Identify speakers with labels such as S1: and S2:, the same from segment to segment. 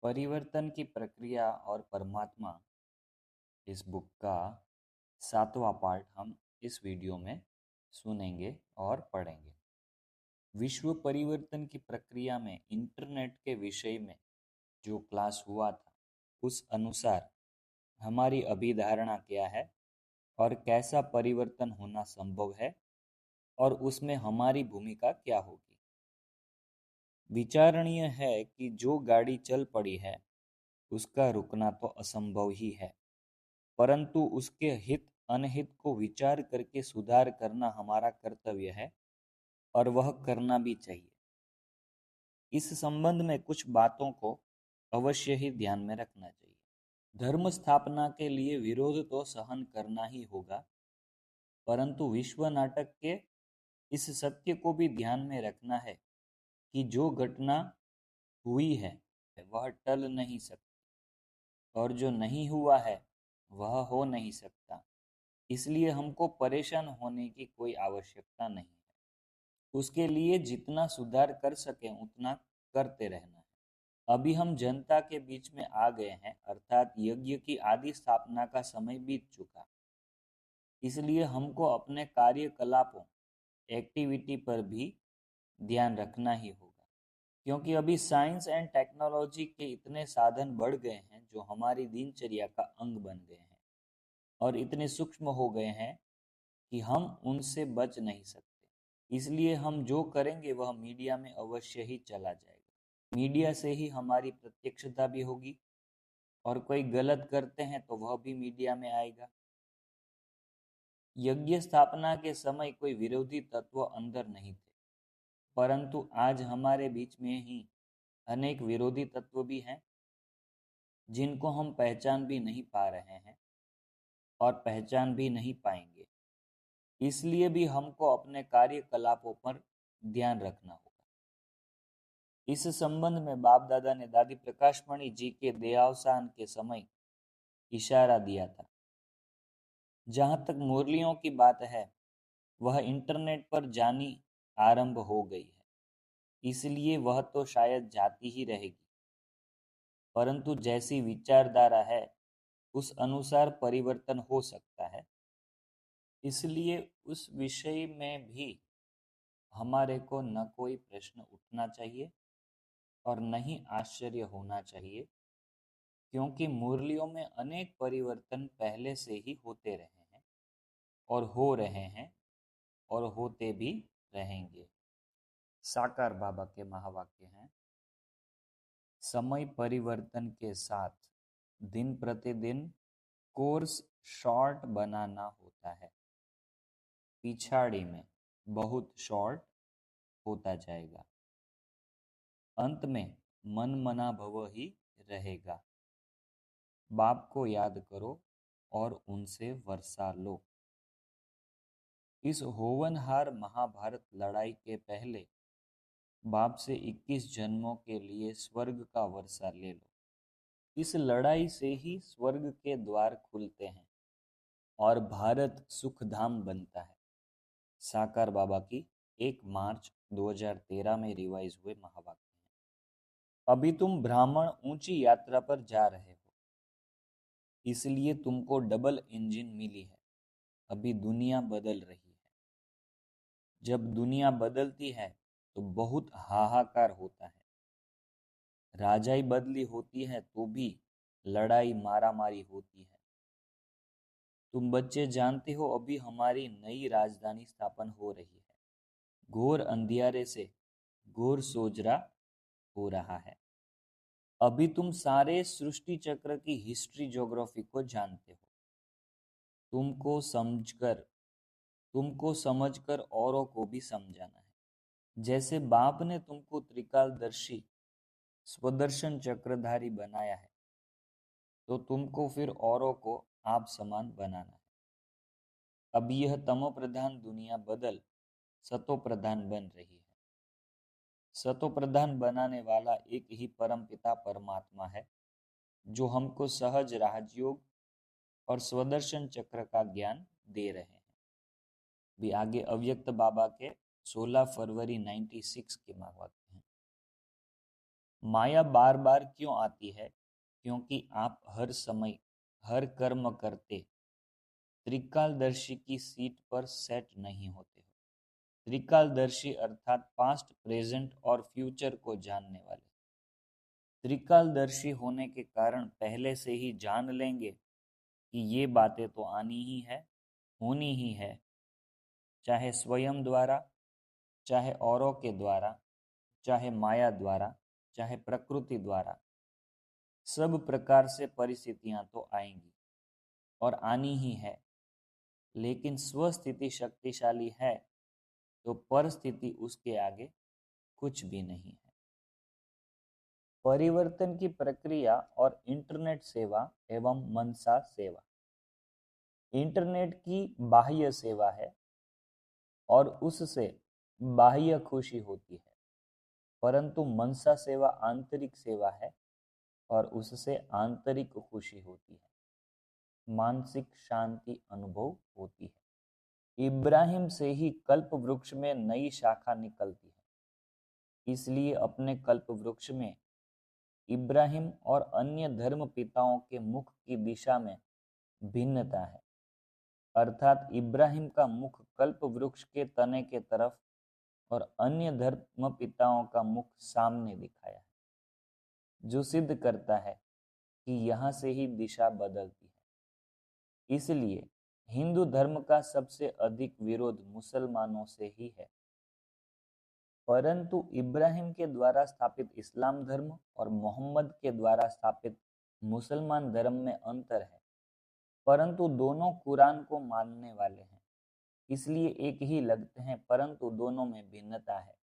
S1: परिवर्तन की प्रक्रिया और परमात्मा इस बुक का 7वां पार्ट हम इस वीडियो में सुनेंगे और पढ़ेंगे। विश्व परिवर्तन की प्रक्रिया में इंटरनेट के विषय में जो क्लास हुआ था उस अनुसार हमारी अभिधारणा क्या है और कैसा परिवर्तन होना संभव है और उसमें हमारी भूमिका क्या होगी। विचारणीय है कि जो गाड़ी चल पड़ी है उसका रुकना तो असंभव ही है, परंतु उसके हित अनहित को विचार करके सुधार करना हमारा कर्तव्य है और वह करना भी चाहिए। इस संबंध में कुछ बातों को अवश्य ही ध्यान में रखना चाहिए। धर्म स्थापना के लिए विरोध तो सहन करना ही होगा, परंतु विश्व नाटक के इस सत्य को भी ध्यान में रखना है कि जो घटना हुई है वह टल नहीं सकती और जो नहीं हुआ है वह हो नहीं सकता, इसलिए हमको परेशान होने की कोई आवश्यकता नहीं है। उसके लिए जितना सुधार कर सकें उतना करते रहना है। अभी हम जनता के बीच में आ गए हैं, अर्थात यज्ञ की आदि स्थापना का समय बीत चुका, इसलिए हमको अपने कार्यकलापों एक्टिविटी पर भी ध्यान रखना ही होगा, क्योंकि अभी साइंस एंड टेक्नोलॉजी के इतने साधन बढ़ गए हैं जो हमारी दिनचर्या का अंग बन गए हैं और इतने सूक्ष्म हो गए हैं कि हम उनसे बच नहीं सकते। इसलिए हम जो करेंगे वह मीडिया में अवश्य ही चला जाएगा। मीडिया से ही हमारी प्रत्यक्षता भी होगी और कोई गलत करते हैं तो वह भी मीडिया में आएगा। यज्ञ स्थापना के समय कोई विरोधी तत्व अंदर नहीं थे, परंतु आज हमारे बीच में ही अनेक विरोधी तत्व भी हैं जिनको हम पहचान भी नहीं पा रहे हैं और पहचान भी नहीं पाएंगे। इसलिए भी हमको अपने कार्यकलापों पर ध्यान रखना होगा। इस संबंध में बाप दादा ने दादी प्रकाशमणि जी के देहावसान के समय इशारा दिया था। जहाँ तक मुरलियों की बात है वह इंटरनेट पर जानी आरंभ हो गई है, इसलिए वह तो शायद जाती ही रहेगी, परंतु जैसी विचारधारा है उस अनुसार परिवर्तन हो सकता है। इसलिए उस विषय में भी हमारे को न कोई प्रश्न उठना चाहिए और न ही आश्चर्य होना चाहिए, क्योंकि मुरलियों में अनेक परिवर्तन पहले से ही होते रहे हैं और हो रहे हैं और होते भी रहेंगे। साकार बाबा के महावाक्य हैं, समय परिवर्तन के साथ दिन प्रतिदिन कोर्स शॉर्ट बनाना होता है, पिछाड़ी में बहुत शॉर्ट होता जाएगा, अंत में मन मना भव ही रहेगा। बाप को याद करो और उनसे वर्षा लो। इस होवनहार महाभारत लड़ाई के पहले बाप से 21 जन्मों के लिए स्वर्ग का वर्षा ले लो। इस लड़ाई से ही स्वर्ग के द्वार खुलते हैं और भारत सुखधाम बनता है। साकार बाबा की 1 मार्च 2013 में रिवाइज हुए महावाक्य हैं। अभी तुम ब्राह्मण ऊंची यात्रा पर जा रहे हो, इसलिए तुमको डबल इंजन मिली है। अभी दुनिया बदल रही है। जब दुनिया बदलती है तो बहुत हाहाकार होता है। राजाई बदली होती है तो भी लड़ाई मारामारी होती है। तुम बच्चे जानते हो अभी हमारी नई राजधानी स्थापन हो रही है। घोर अंधियारे से घोर सोजरा हो रहा है। अभी तुम सारे सृष्टि चक्र की हिस्ट्री ज्योग्राफी को जानते हो। तुमको समझकर औरों को भी समझाना है। जैसे बाप ने तुमको त्रिकालदर्शी स्वदर्शन चक्रधारी बनाया है, तो तुमको फिर औरों को आप समान बनाना है। अब यह तमो प्रधान दुनिया बदल सतो प्रधान बन रही है। सतो प्रधान बनाने वाला एक ही परमपिता परमात्मा है, जो हमको सहज राजयोग और स्वदर्शन चक्र का ज्ञान दे रहे हैं। भी आगे अव्यक्त बाबा के 16 फरवरी 96 के महावाक्य हैं। माया बार बार क्यों आती है? क्योंकि आप हर समय हर कर्म करते त्रिकालदर्शी की सीट पर सेट नहीं होते हो। त्रिकालदर्शी अर्थात पास्ट, प्रेजेंट और फ्यूचर को जानने वाले। त्रिकालदर्शी होने के कारण पहले से ही जान लेंगे कि ये बातें तो आनी ही है, होनी ही है, चाहे स्वयं द्वारा, चाहे औरों के द्वारा, चाहे माया द्वारा, चाहे प्रकृति द्वारा। सब प्रकार से परिस्थितियां तो आएंगी और आनी ही है, लेकिन स्वस्थिति शक्तिशाली है तो परिस्थिति उसके आगे कुछ भी नहीं है। परिवर्तन की प्रक्रिया और इंटरनेट सेवा एवं मनसा सेवा। इंटरनेट की बाह्य सेवा है और उससे बाह्य खुशी होती है, परंतु मनसा सेवा आंतरिक सेवा है और उससे आंतरिक खुशी होती है, मानसिक शांति अनुभव होती है। इब्राहिम से ही कल्प वृक्ष में नई शाखा निकलती है, इसलिए अपने कल्प वृक्ष में इब्राहिम और अन्य धर्म पिताओं के मुख की दिशा में भिन्नता है, अर्थात इब्राहिम का मुख कल्प वृक्ष के तने के तरफ और अन्य धर्म पिताओं का मुख सामने दिखाया है, जो सिद्ध करता है कि यहाँ से ही दिशा बदलती है। इसलिए हिंदू धर्म का सबसे अधिक विरोध मुसलमानों से ही है। परंतु इब्राहिम के द्वारा स्थापित इस्लाम धर्म और मोहम्मद के द्वारा स्थापित मुसलमान धर्म में अंतर है, परंतु दोनों कुरान को मानने वाले हैं, इसलिए एक ही लगते हैं, परंतु दोनों में भिन्नता है।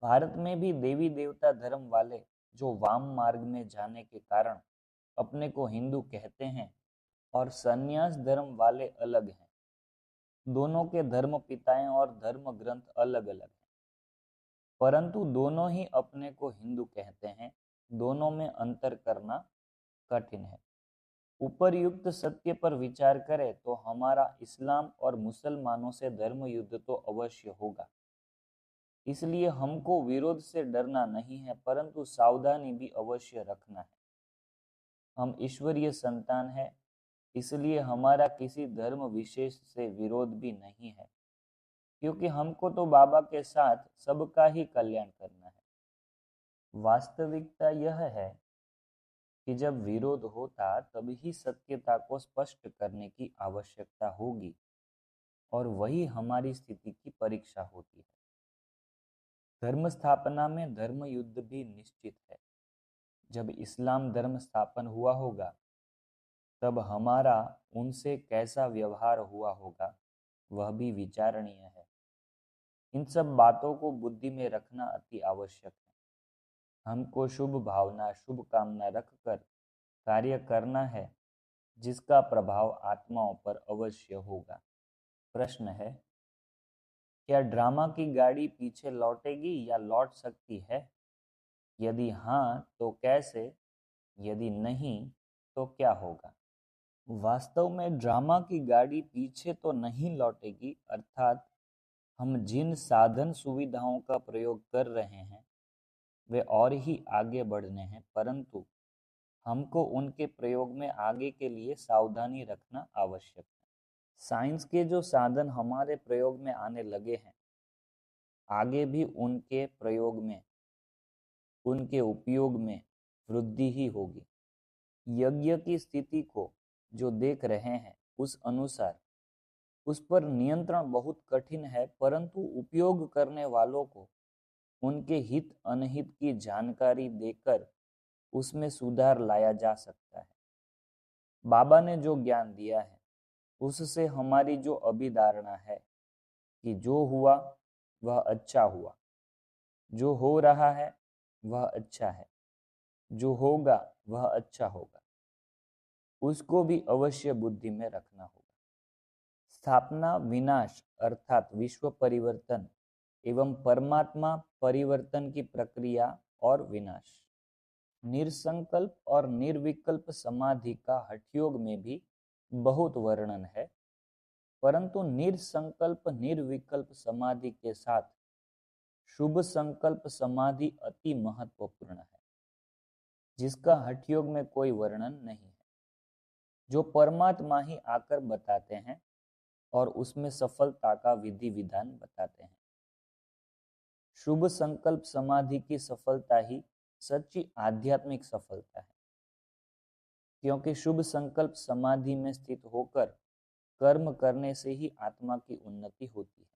S1: भारत में भी देवी देवता धर्म वाले जो वाम मार्ग में जाने के कारण अपने को हिंदू कहते हैं और संन्यास धर्म वाले अलग हैं। दोनों के धर्म पिताएं और धर्म ग्रंथ अलग अलग हैं, परंतु दोनों ही अपने को हिंदू कहते हैं। दोनों में अंतर करना कठिन है। उपर्युक्त सत्य पर विचार करें तो हमारा इस्लाम और मुसलमानों से धर्म युद्ध तो अवश्य होगा, इसलिए हमको विरोध से डरना नहीं है, परंतु सावधानी भी अवश्य रखना है। हम ईश्वरीय संतान हैं, इसलिए हमारा किसी धर्म विशेष से विरोध भी नहीं है, क्योंकि हमको तो बाबा के साथ सबका ही कल्याण करना है। वास्तविकता यह है कि जब विरोध होता तभी सत्यता को स्पष्ट करने की आवश्यकता होगी और वही हमारी स्थिति की परीक्षा होती है। धर्म स्थापना में धर्म युद्ध भी निश्चित है। जब इस्लाम धर्म स्थापन हुआ होगा तब हमारा उनसे कैसा व्यवहार हुआ होगा वह भी विचारणीय है। इन सब बातों को बुद्धि में रखना अति आवश्यक है। हमको शुभ भावना, शुभ कामना रखकर कार्य करना है, जिसका प्रभाव आत्माओं पर अवश्य होगा। प्रश्न है, क्या ड्रामा की गाड़ी पीछे लौटेगी या लौट सकती है? यदि हाँ तो कैसे? यदि नहीं तो क्या होगा? वास्तव में ड्रामा की गाड़ी पीछे तो नहीं लौटेगी, अर्थात हम जिन साधन सुविधाओं का प्रयोग कर रहे हैं वे और ही आगे बढ़ने हैं, परंतु हमको उनके प्रयोग में आगे के लिए सावधानी रखना आवश्यक है। साइंस के जो साधन हमारे प्रयोग में आने लगे हैं, आगे भी उनके प्रयोग में, उनके उपयोग में वृद्धि ही होगी। यज्ञ की स्थिति को जो देख रहे हैं उस अनुसार उस पर नियंत्रण बहुत कठिन है, परंतु उपयोग करने वालों को उनके हित अनहित की जानकारी देकर उसमें सुधार लाया जा सकता है। बाबा ने जो ज्ञान दिया है उससे हमारी जो अभिधारणा है कि जो हुआ वह अच्छा हुआ, जो हो रहा है वह अच्छा है, जो होगा वह अच्छा होगा, उसको भी अवश्य बुद्धि में रखना होगा। स्थापना, विनाश अर्थात विश्व परिवर्तन एवं परमात्मा परिवर्तन की प्रक्रिया और विनाश। निरसंकल्प और निर्विकल्प समाधि का हठयोग में भी बहुत वर्णन है, परंतु निरसंकल्प निर्विकल्प समाधि के साथ शुभ संकल्प समाधि अति महत्वपूर्ण है, जिसका हठयोग में कोई वर्णन नहीं है, जो परमात्मा ही आकर बताते हैं और उसमें सफलता का विधि विधान बताते हैं। शुभ संकल्प समाधि की सफलता ही सच्ची आध्यात्मिक सफलता है, क्योंकि शुभ संकल्प समाधि में स्थित होकर कर्म करने से ही आत्मा की उन्नति होती है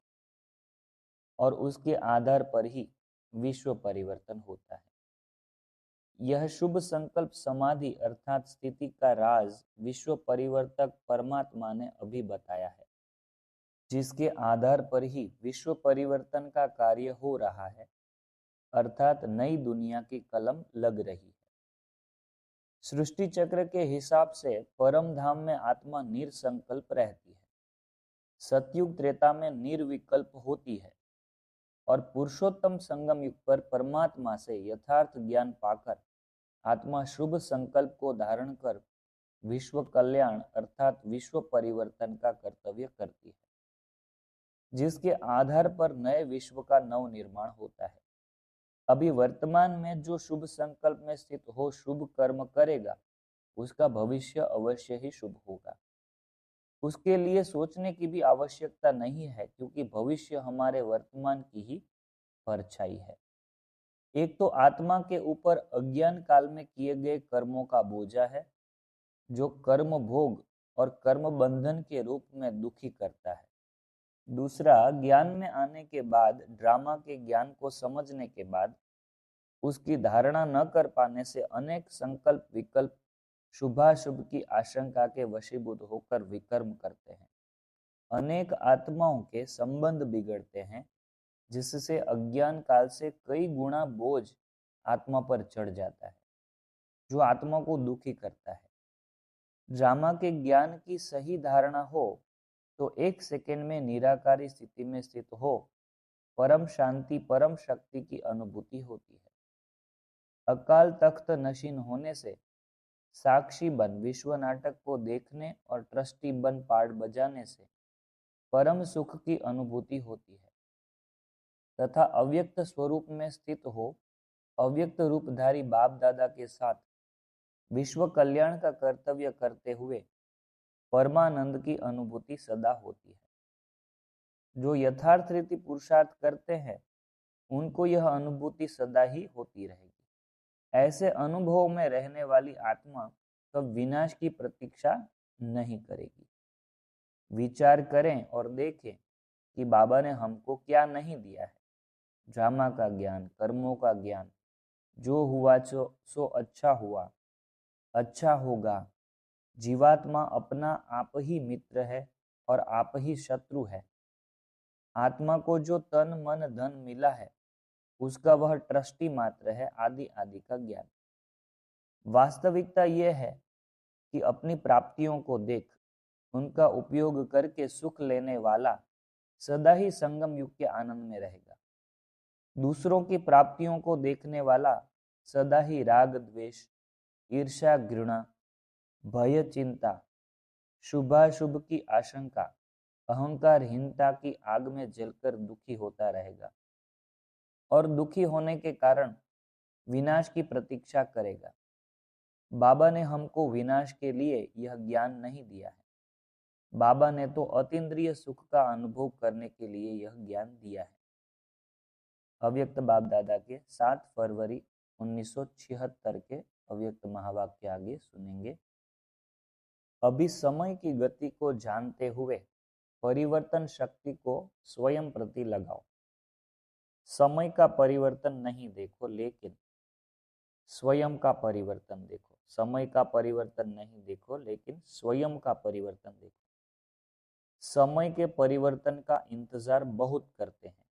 S1: और उसके आधार पर ही विश्व परिवर्तन होता है। यह शुभ संकल्प समाधि अर्थात स्थिति का राज विश्व परिवर्तक परमात्मा ने अभी बताया है, जिसके आधार पर ही विश्व परिवर्तन का कार्य हो रहा है, अर्थात नई दुनिया की कलम लग रही है। सृष्टि चक्र के हिसाब से परम धाम में आत्मा निर्संकल्प रहती है, सतयुग त्रेता में निर्विकल्प होती है और पुरुषोत्तम संगम युग पर परमात्मा से यथार्थ ज्ञान पाकर आत्मा शुभ संकल्प को धारण कर विश्व कल्याण अर्थात विश्व परिवर्तन का कर्तव्य करती है, जिसके आधार पर नए विश्व का नव निर्माण होता है। अभी वर्तमान में जो शुभ संकल्प में स्थित हो शुभ कर्म करेगा, उसका भविष्य अवश्य ही शुभ होगा। उसके लिए सोचने की भी आवश्यकता नहीं है, क्योंकि भविष्य हमारे वर्तमान की ही परछाई है। एक तो आत्मा के ऊपर अज्ञान काल में किए गए कर्मों का बोझा है, जो कर्म भोग और कर्म बंधन के रूप में दुखी करता है। दूसरा, ज्ञान में आने के बाद, ड्रामा के ज्ञान को समझने के बाद उसकी धारणा न कर पाने से अनेक संकल्प विकल्प शुभाशुभ की आशंका के वशीभूत होकर विकर्म करते हैं। अनेक आत्माओं के संबंध बिगड़ते हैं, जिससे अज्ञान काल से कई गुना बोझ आत्मा पर चढ़ जाता है, जो आत्मा को दुखी करता है। ड्रामा के ज्ञान की सही धारणा हो तो एक सेकेंड में निराकारी स्थिति में स्थित हो परम शांति परम शक्ति की अनुभूति होती है। अकाल तख्त नशीन होने से साक्षी बन विश्व नाटक को देखने और ट्रस्टी बन पाठ बजाने से परम सुख की अनुभूति होती है तथा अव्यक्त स्वरूप में स्थित हो अव्यक्त रूपधारी बाप दादा के साथ विश्व कल्याण का कर्तव्य करते हुए परमानंद की अनुभूति सदा होती है। जो यथार्थ रीति पुरुषार्थ करते हैं, उनको यह अनुभूति सदा ही होती रहेगी। ऐसे अनुभव में रहने वाली आत्मा कब विनाश की प्रतीक्षा नहीं करेगी। विचार करें और देखें कि बाबा ने हमको क्या नहीं दिया है। ड्रामा का ज्ञान, कर्मों का ज्ञान, जो हुआ सो अच्छा हुआ, अच्छा होगा। जीवात्मा अपना आप ही मित्र है और आप ही शत्रु है। आत्मा को जो तन मन धन मिला है, उसका वह ट्रस्टी मात्र है, आदि आदि का ज्ञान। वास्तविकता यह है कि अपनी प्राप्तियों को देख उनका उपयोग करके सुख लेने वाला सदा ही संगम युग के आनंद में रहेगा। दूसरों की प्राप्तियों को देखने वाला सदा ही राग द्वेष, ईर्ष्या घृणा, भय चिंता, शुभाशुभ की आशंका, अहंकार हीनता की आग में जलकर दुखी होता रहेगा और दुखी होने के कारण विनाश की प्रतीक्षा करेगा। बाबा ने हमको विनाश के लिए यह ज्ञान नहीं दिया है। बाबा ने तो अतीन्द्रिय सुख का अनुभव करने के लिए यह ज्ञान दिया है। अव्यक्त बाप दादा के 7 फरवरी 1976 के अव्यक्त महावाक्य आगे सुनेंगे। अभी समय की गति को जानते हुए परिवर्तन शक्ति को स्वयं प्रति लगाओ। समय का परिवर्तन नहीं देखो, लेकिन स्वयं का परिवर्तन देखो। समय का परिवर्तन नहीं देखो, लेकिन स्वयं का परिवर्तन देखो। समय के परिवर्तन का इंतजार बहुत करते हैं,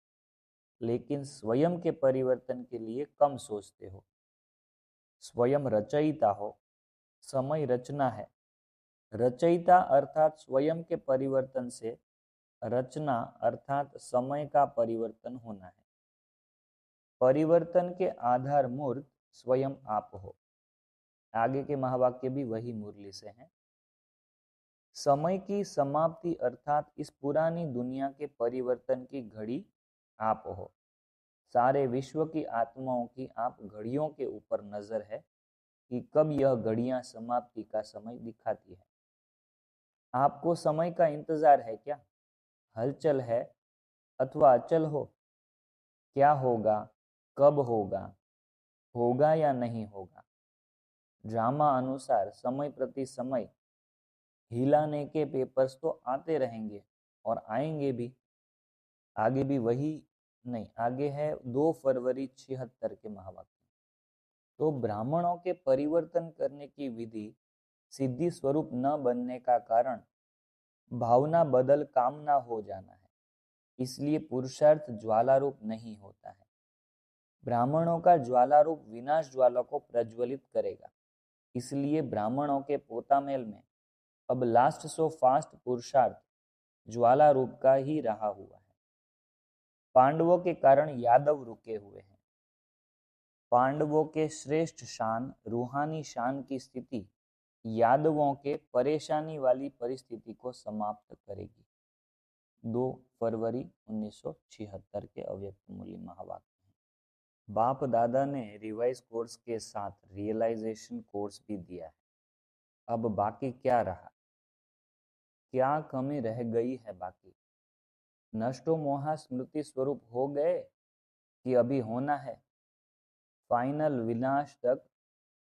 S1: लेकिन स्वयं के परिवर्तन के लिए कम सोचते हो। स्वयं रचयिता हो, समय रचना है। रचयिता अर्थात स्वयं के परिवर्तन से रचना अर्थात समय का परिवर्तन होना है। परिवर्तन के आधार मूर्त स्वयं आप हो। आगे के महावाक्य भी वही मुरली से हैं। समय की समाप्ति अर्थात इस पुरानी दुनिया के परिवर्तन की घड़ी आप हो। सारे विश्व की आत्माओं की आप घड़ियों के ऊपर नजर है कि कब यह घड़ियां समाप्ति का समय दिखाती है। आपको समय का इंतजार है क्या? हलचल है अथवा अचल हो? क्या होगा, कब होगा, होगा या नहीं होगा? ड्रामा अनुसार समय प्रति समय हिलाने के पेपर्स तो आते रहेंगे और आएंगे भी। आगे भी वही नहीं, आगे है 2 फरवरी 76 के महावाक्य। तो ब्राह्मणों के परिवर्तन करने की विधि सिद्धि स्वरूप न बनने का कारण भावना बदल कामना हो जाना है, इसलिए पुरुषार्थ ज्वाला रूप नहीं होता है। ब्राह्मणों का ज्वाला रूप विनाश ज्वाला को प्रज्वलित करेगा, इसलिए ब्राह्मणों के पोतामेल में अब लास्ट सो फास्ट पुरुषार्थ ज्वाला रूप का ही रहा हुआ है। पांडवों के कारण यादव रुके हुए हैं। पांडवों के श्रेष्ठ शान रूहानी शान की स्थिति यादवों के परेशानी वाली परिस्थिति को समाप्त करेगी। 2 फरवरी 1976 के अव्यक्त मूल्य महावाक्य हैं। बाप दादा ने रिवाइज कोर्स के साथ रियलाइजेशन कोर्स भी दिया है। अब बाकी क्या रहा? क्या कमी रह गई है बाकी? नष्टो मोहा स्मृति स्वरूप हो गए कि अभी होना है? फाइनल विनाश तक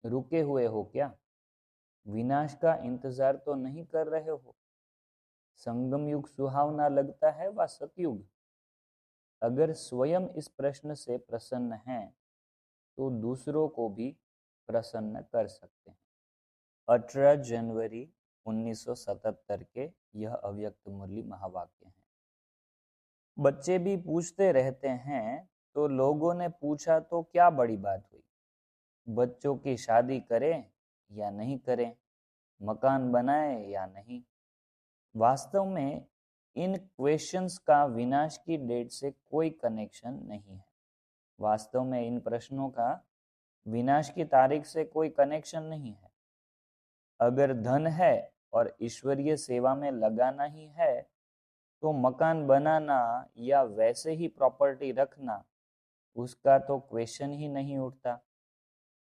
S1: रुके हुए हो क्या? विनाश का इंतजार तो नहीं कर रहे हो? संगम युग सुहावना लगता है व सतयुग? अगर स्वयं इस प्रश्न से प्रसन्न हैं तो दूसरों को भी प्रसन्न कर सकते हैं। 18 जनवरी 1977 के यह अव्यक्त मुरली महावाक्य हैं। बच्चे भी पूछते रहते हैं, तो लोगों ने पूछा तो क्या बड़ी बात हुई? बच्चों की शादी करें या नहीं करें, मकान बनाए या नहीं? वास्तव में इन क्वेश्चंस का विनाश की डेट से कोई कनेक्शन नहीं है। वास्तव में इन प्रश्नों का विनाश की तारीख से कोई कनेक्शन नहीं है। अगर धन है और ईश्वरीय सेवा में लगाना ही है तो मकान बनाना या वैसे ही प्रॉपर्टी रखना, उसका तो क्वेश्चन ही नहीं उठता।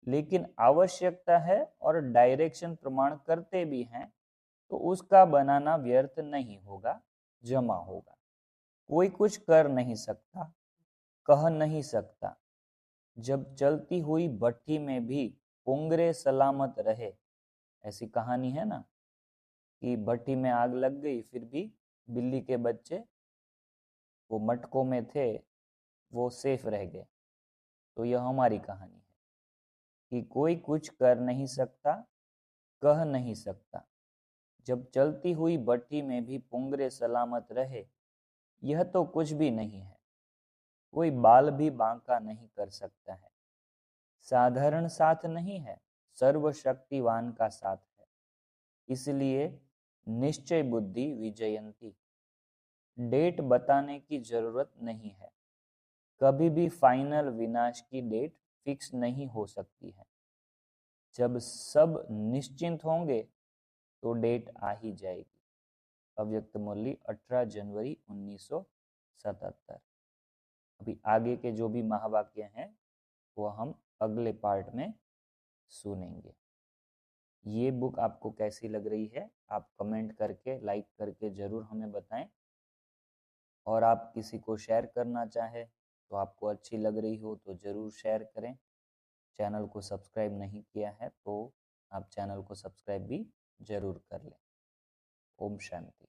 S1: लेकिन आवश्यकता है और डायरेक्शन प्रमाण करते भी हैं तो उसका बनाना व्यर्थ नहीं होगा, जमा होगा। कोई कुछ कर नहीं सकता, कह नहीं सकता। जब चलती हुई भट्टी में भी पुंगरे सलामत रहे, ऐसी कहानी है ना कि भट्टी में आग लग गई फिर भी बिल्ली के बच्चे वो मटकों में थे, वो सेफ रह गए। तो यह हमारी कहानी है कि कोई कुछ कर नहीं सकता, कह नहीं सकता। जब चलती हुई भट्टी में भी पुंगरे सलामत रहे, यह तो कुछ भी नहीं है। कोई बाल भी बांका नहीं कर सकता है। साधारण साथ नहीं है, सर्वशक्तिवान का साथ है। इसलिए निश्चय बुद्धि विजयंती। डेट बताने की जरूरत नहीं है। कभी भी फाइनल विनाश की डेट फिक्स नहीं हो सकती है। जब सब निश्चिंत होंगे तो डेट आ ही जाएगी। अव्यक्त मुरली 18 जनवरी 1977। अभी आगे के जो भी महावाक्य हैं वो हम अगले पार्ट में सुनेंगे। ये बुक आपको कैसी लग रही है आप कमेंट करके लाइक करके ज़रूर हमें बताएं। और आप किसी को शेयर करना चाहें तो आपको अच्छी लग रही हो तो ज़रूर शेयर करें। चैनल को सब्सक्राइब नहीं किया है तो आप चैनल को सब्सक्राइब भी ज़रूर कर लें। ओम शांति।